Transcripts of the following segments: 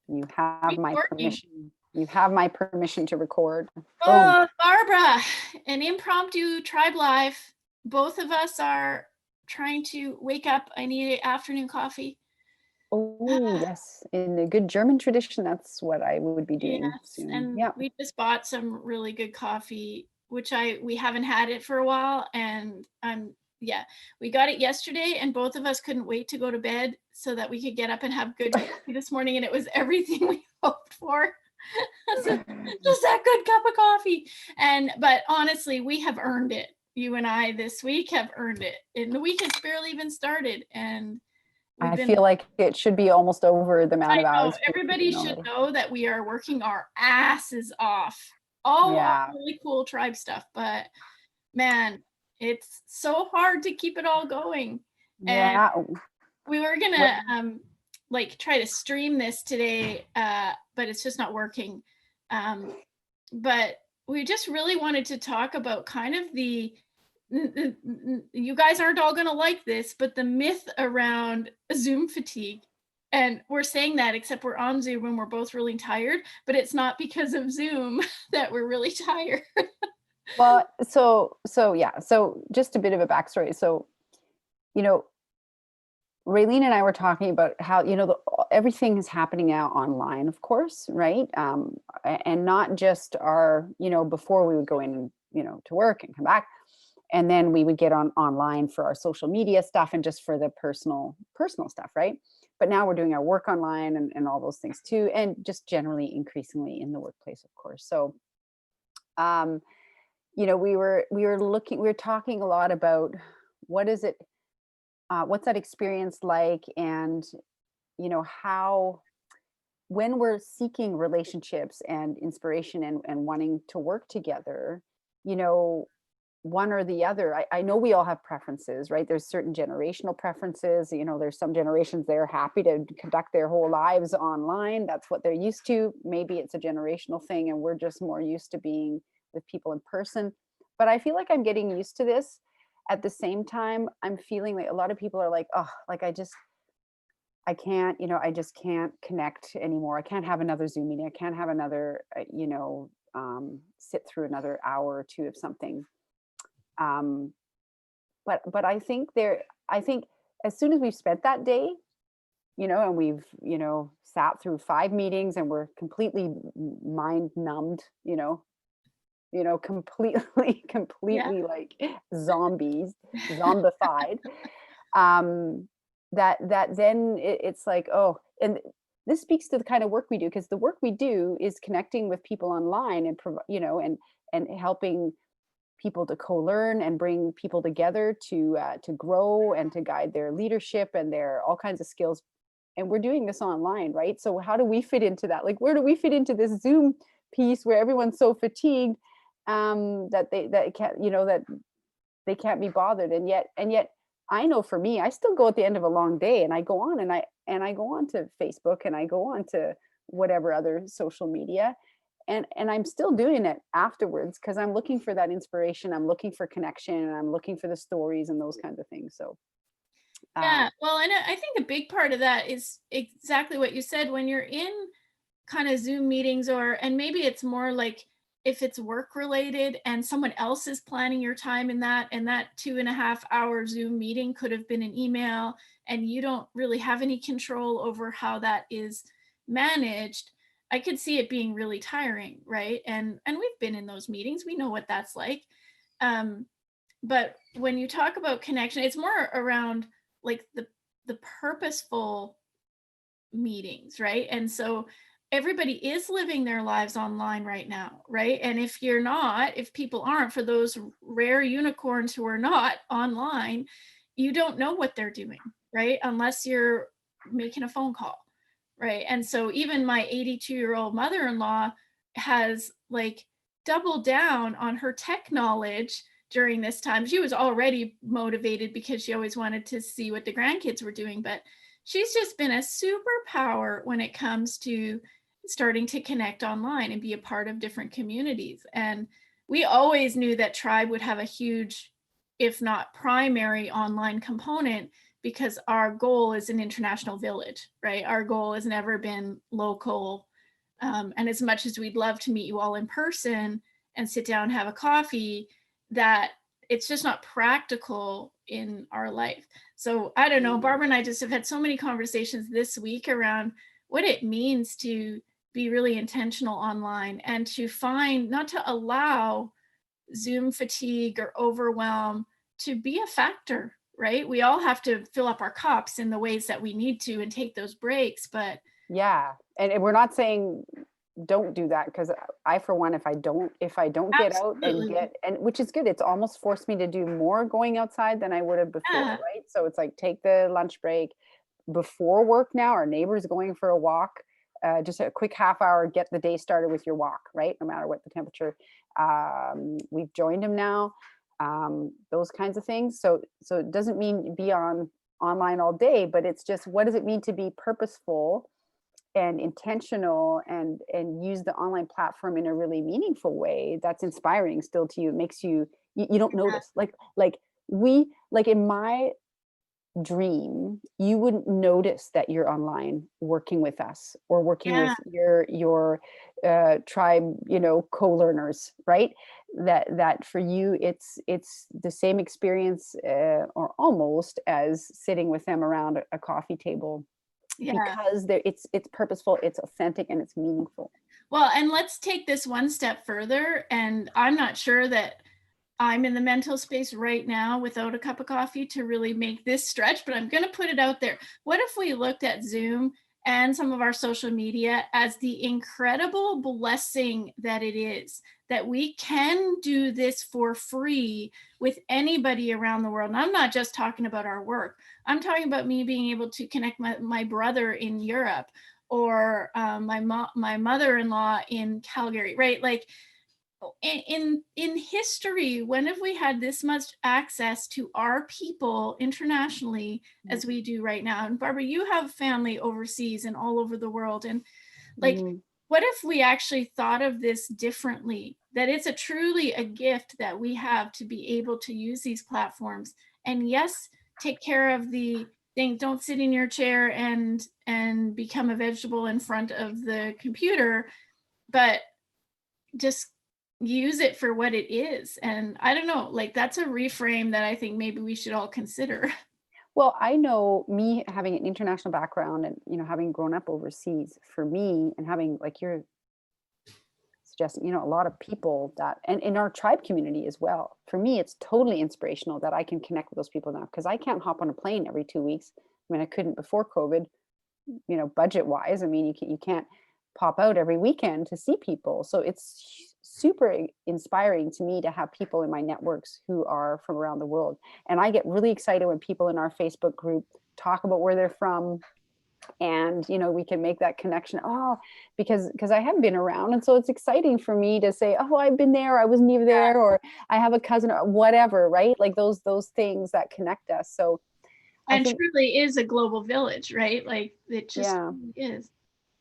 You have my Recording. permission. You have my permission to record. Boom. Oh, Barbara, an impromptu tribe live. Both of us are trying to wake up. I need afternoon coffee. Oh, yes. In the good German tradition, that's what I would be doing Yes, soon. and Yeah. we just bought some really good coffee, which we haven't had it for a while, and yeah, we got it yesterday, and both of us couldn't wait to go to bed so that we could get up and have good coffee this morning, and it was everything we hoped for. Just that good cup of coffee. But honestly, we have earned it. You and I this week have earned it. And the week has barely even started. And we've I been, feel like it should be almost over the amount I of know, hours we've put everybody in should already. know that we are working our asses off. All Yeah. really cool tribe stuff. But man, it's so hard to keep it all going. And Yeah. we were What? gonna like try to stream this today, but it's just not working. But we just really wanted to talk about kind of you guys aren't all going to like this, but the myth around Zoom fatigue. And we're saying that except we're on Zoom and we're both really tired, but it's not because of Zoom that we're really tired. Well, so yeah. So just a bit of a backstory. So, you know, Raylene and I were talking about how, everything is happening now online, of course, right? And not just before we would go in, to work and come back. And then we would get online for our social media stuff and just for the personal stuff, right? But now we're doing our work online and all those things too. And just generally increasingly in the workplace, of course. So, we were talking a lot about what is it, what's that experience like, and how when we're seeking relationships and inspiration and wanting to work together, you know one or the other. I know we all have preferences, right? There's certain generational preferences. There's some generations they're happy to conduct their whole lives online. That's what they're used to. Maybe it's a generational thing and we're just more used to being with people in person. But I feel like I'm getting used to this. At the same time, I'm feeling like a lot of people are like, oh, like I can't, I just can't connect anymore. I can't have another Zoom meeting. I can't have another, sit through another hour or two of something. Um, but I think as soon as we've spent that day, and we've, sat through 5 meetings and we're completely mind numbed, completely, Yeah. completely like zombified. um that then it's like, oh, and this speaks to the kind of work we do, because the work we do is connecting with people online and and helping people to co-learn and bring people together to grow and to guide their leadership and their all kinds of skills. And we're doing this online, right? So how do we fit into that? Like, where do we fit into this Zoom piece where everyone's so fatigued, that they can't, that they can't be bothered? And yet I know for me, I still go at the end of a long day and I go on and I go on to Facebook and I go on to whatever other social media, and I'm still doing it afterwards because I'm looking for that inspiration, I'm looking for connection, and I'm looking for the stories and those kinds of things. So Yeah. Well, and I think a big part of that is exactly what you said. When you're in kind of Zoom meetings, and maybe it's more like if it's work related and someone else is planning your time in that, and that 2.5 hour Zoom meeting could have been an email, and you don't really have any control over how that is managed. I could see it being really tiring, right? And we've been in those meetings. We know what that's like. Um, but when you talk about connection, it's more around like the purposeful meetings, right? And so everybody is living their lives online right now, right? And if people aren't, for those rare unicorns who are not online, you don't know what they're doing, right? Unless you're making a phone call, right? And so even my 82-year-old mother-in-law has like doubled down on her tech knowledge during this time. She was already motivated because she always wanted to see what the grandkids were doing, but she's just been a superpower when it comes to starting to connect online and be a part of different communities. And we always knew that Tribe would have a huge, if not primary, online component, because our goal is an international village, right? Our goal has never been local. And as much as we'd love to meet you all in person and sit down and have a coffee, that it's just not practical in our life. So I don't know, Barbara and I just have had so many conversations this week around what it means to be really intentional online and to find, not to allow Zoom fatigue or overwhelm to be a factor, right? We all have to fill up our cups in the ways that we need to and take those breaks, but Yeah. And we're not saying don't do that, because I, for one, if I don't get out and absolutely. get, and which is good, it's almost forced me to do more going outside than I would have before, Yeah, right? So it's like take the lunch break before work. Now our neighbor's going for a walk, just a quick half hour, get the day started with your walk, right? No matter what the temperature. We've joined him now, those kinds of things. So it doesn't mean be on online all day, but it's just, what does it mean to be purposeful and intentional, and use the online platform in a really meaningful way that's inspiring still to you. It makes you don't notice, like in my dream, you wouldn't notice that you're online working with us or working yeah, with your tribe, co-learners, right? That for you, it's the same experience, or almost, as sitting with them around a coffee table, yeah. because it's purposeful, it's authentic, and it's meaningful. Well, and let's take this one step further. And I'm not sure that I'm in the mental space right now without a cup of coffee to really make this stretch, but I'm going to put it out there. What if we looked at Zoom and some of our social media as the incredible blessing that it is, that we can do this for free with anybody around the world? And I'm not just talking about our work. I'm talking about me being able to connect my brother in Europe, or my mother-in-law in Calgary, right? Like, in history, when have we had this much access to our people internationally as we do right now? And Barbara, you have family overseas and all over the world. And like, Mhm. what if we actually thought of this differently? That it's a truly a gift that we have to be able to use these platforms. And yes, take care of the thing. Don't sit in your chair and become a vegetable in front of the computer, but just use it for what it is. And I don't know, like, that's a reframe that I think maybe we should all consider. Well, I know, me having an international background, and having grown up overseas, for me, and having, like you're suggesting, a lot of people that, and in our tribe community as well. For me, it's totally inspirational that I can connect with those people now, because I can't hop on a plane every 2 weeks. I mean, I couldn't before COVID, budget wise. I mean, you can't pop out every weekend to see people. So it's super inspiring to me to have people in my networks who are from around the world. And I get really excited when people in our Facebook group talk about where they're from, and we can make that connection. Oh, because I have been around, and so it's exciting for me to say, oh, I've been there, I was near there, or I have a cousin, or whatever, right? Like those things that connect us. So I And think, truly is a global village, right? Like, it just yeah. really is.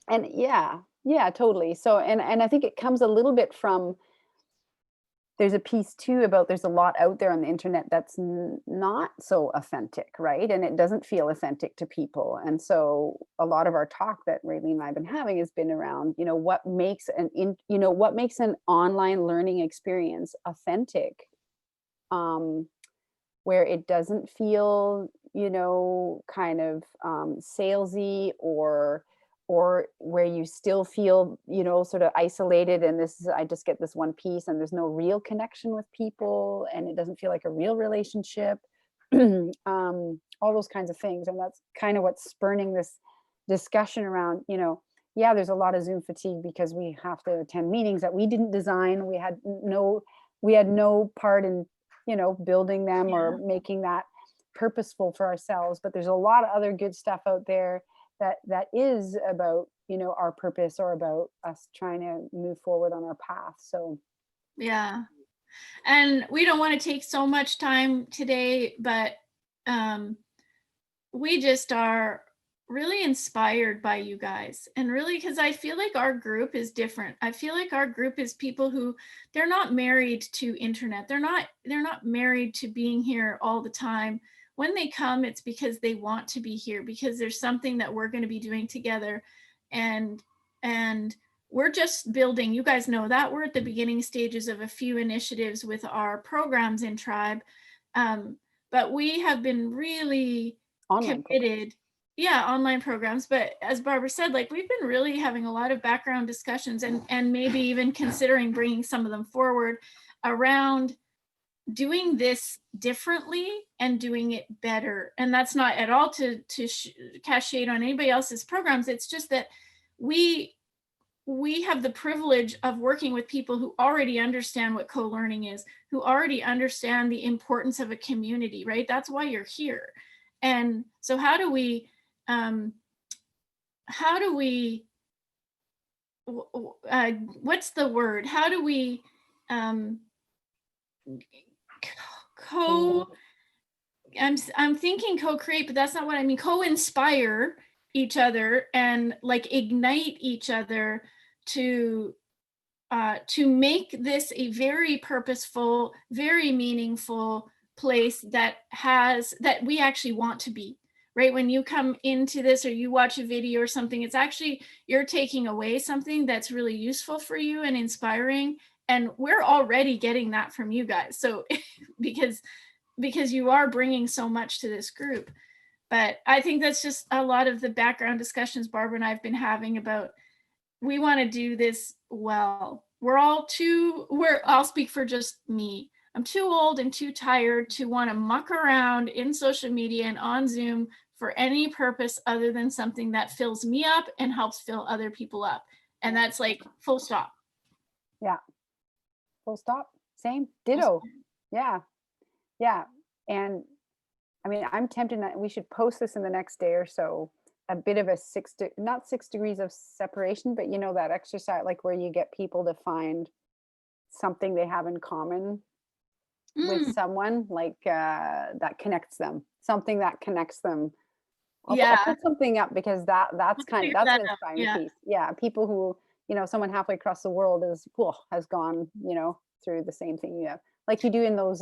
And yeah, totally. So, and I think it comes a little bit from, there's a piece too about, there's a lot out there on the internet that's not so authentic, right? And it doesn't feel authentic to people. And so a lot of our talk that Raylene and I've been having has been around, what makes an online learning experience authentic, um, where it doesn't feel, kind of salesy, or where you still feel, sort of isolated, and I just get this one piece, and there's no real connection with people, and it doesn't feel like a real relationship. All those kinds of things. And that's kind of what's spurning this discussion around, yeah, there's a lot of Zoom fatigue because we have to attend meetings that we didn't design. We had no part in, building them or Yeah. making that purposeful for ourselves. But there's a lot of other good stuff out there that is about, our purpose, or about us trying to move forward on our path. So Yeah. And we don't want to take so much time today, but um, we just are really inspired by you guys. And really, because I feel like our group is different. I feel like our group is people who, they're not married to internet. They're not married to being here all the time. when they come, it's because they want to be here, because there's something that we're going to be doing together. And and we're just building, you guys know that we're at the beginning stages of a few initiatives with our programs in Tribe. um, but we have been really Online programs. committed. Yeah, online programs, but as Barbara said, like, we've been really having a lot of background discussions, and maybe even considering bringing some of them forward around doing this differently and doing it better. And that's not at all to cast shade on anybody else's programs. It's just that we we have the privilege of working with people who already understand what co-learning is, who already understand the importance of a community, right? That's why you're here. And so um, how do we what's the word? How do we um, co I'm thinking co-create, but that's not what I mean. Co-inspire each other and like ignite each other to make this a very purposeful, very meaningful place that we actually want to be. Right? When you come into this or you watch a video or something, it's actually you're taking away something that's really useful for you and inspiring. And we're already getting that from you guys. So because you are bringing so much to this group. But I think that's just a lot of the background discussions Barbara and I have been having about, we want to do this well. I'll speak for just me. I'm too old and too tired to want to muck around in social media and on Zoom for any purpose other than something that fills me up and helps fill other people up. And that's like full stop. Yeah. Full stop. Same. Ditto. Yeah. Yeah. And I mean, I'm tempted that we should post this in the next day or so, a bit of a not 6 degrees of separation, but you know, that exercise, like where you get people to find something they have in common with Mm, someone, like that connects them, something that connects them. I'll yeah, put something up because we'll figure that's that an out. inspiring Yeah. piece. Yeah, people who, you know, someone halfway across the world has gone, you know, through the same thing you have, like you do in those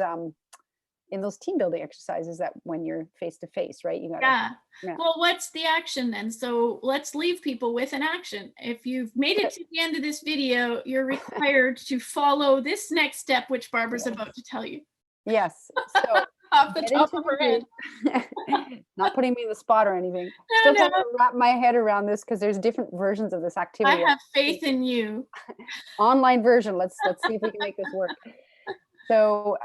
team building exercises that when you're face to face, right? You gotta, Yeah. yeah. Well, what's the action then? So let's leave people with an action. If you've made it to the end of this video, you're required to follow this next step, which Barbara's Yes. about to tell you Yes. So off the get top into of the her head. group. Not putting me in the spot or anything. No, Still no, trying to wrap my head around this because there's different versions of this I activity. have faith in you. Online version. Let's see if we can make this work. So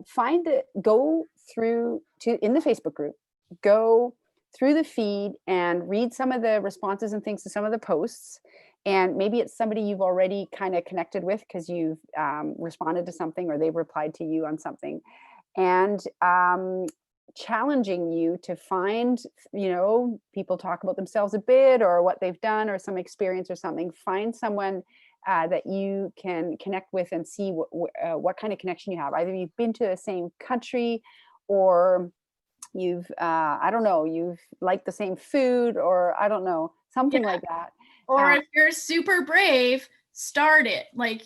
find it, go through to in the Facebook group, go through the feed and read some of the responses and things to some of the posts. And maybe it's somebody you've already kind of connected with because you've responded to something or they've replied to you on something. And challenging you to find, you know, people talk about themselves a bit or what they've done or some experience or something. Find someone that you can connect with and see what kind of connection you have. Either you've been to the same country or you've, I don't know, you've liked the same food or I don't know, Yeah. something like that. Or Uh, if you're super brave, start it. Like,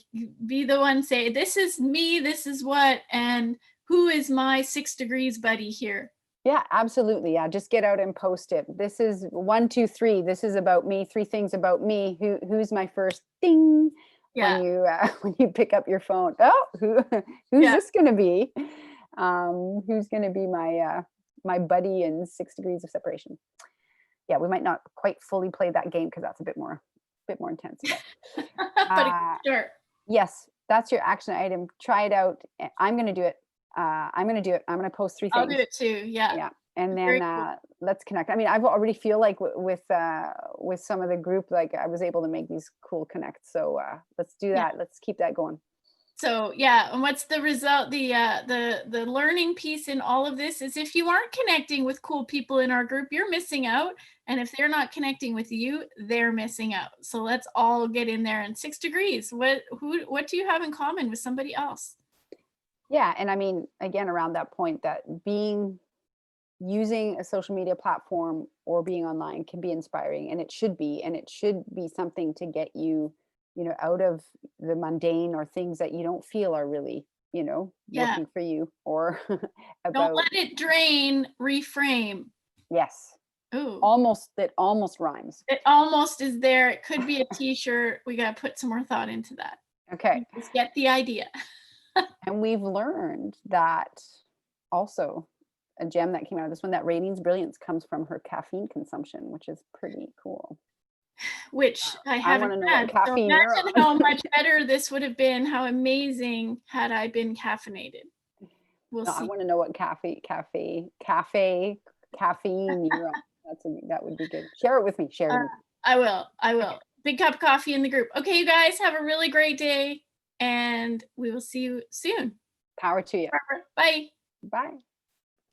be the one, say, this is me, this is what, and who is my 6 degrees buddy here? Yeah, absolutely. Yeah, just get out and post it. This is 1, 2, 3. This is about me. 3 things about me. Who's my first ding when Yeah. you when you pick up your phone? Oh, who's Yeah. this going to be? Who's going to be my buddy in 6 degrees of separation? Yeah, we might not quite fully play that game because that's a bit more intense. But But a uh, start. yes, that's your action item. Try it out. I'm going to do it. I'm going to do it. I'm going to post three I'll do things. it too. Yeah. Yeah, and then Very cool. let's connect. I mean, I've already feel like with some of the group, like I was able to make these cool connects. So let's do Yeah. that. Let's keep that going. So yeah, and what's the result? The learning piece in all of this is, if you aren't connecting with cool people in our group, you're missing out. And if they're not connecting with you, they're missing out. So let's all get in there. And 6 degrees. What do you have in common with somebody else? Yeah, and I mean, again, around that point, that using a social media platform or being online can be inspiring, and it should be something to get you, you know, out of the mundane or things that you don't feel are really Yeah. working for you or Don't about let it drain, reframe. yes. Ooh, It almost rhymes. it almost is there. It could be a t-shirt. We gotta put some more thought into that. Okay. You just get the idea. And we've learned that also a gem that came out of this one, that Ratings Brilliance comes from her caffeine consumption, which is pretty cool. Which I I haven't wanna know what had. So caffeine you're imagine on. how much better this would have been, how amazing had I been caffeinated. We'll No, I see. wanna know what caffeine you're on. That would be good. Share it with me, share it Uh, with me. I will. I Okay. will. Big cup of coffee in the group. Okay, you guys have a really great day, and we will see you soon. Power to you. Bye. Bye.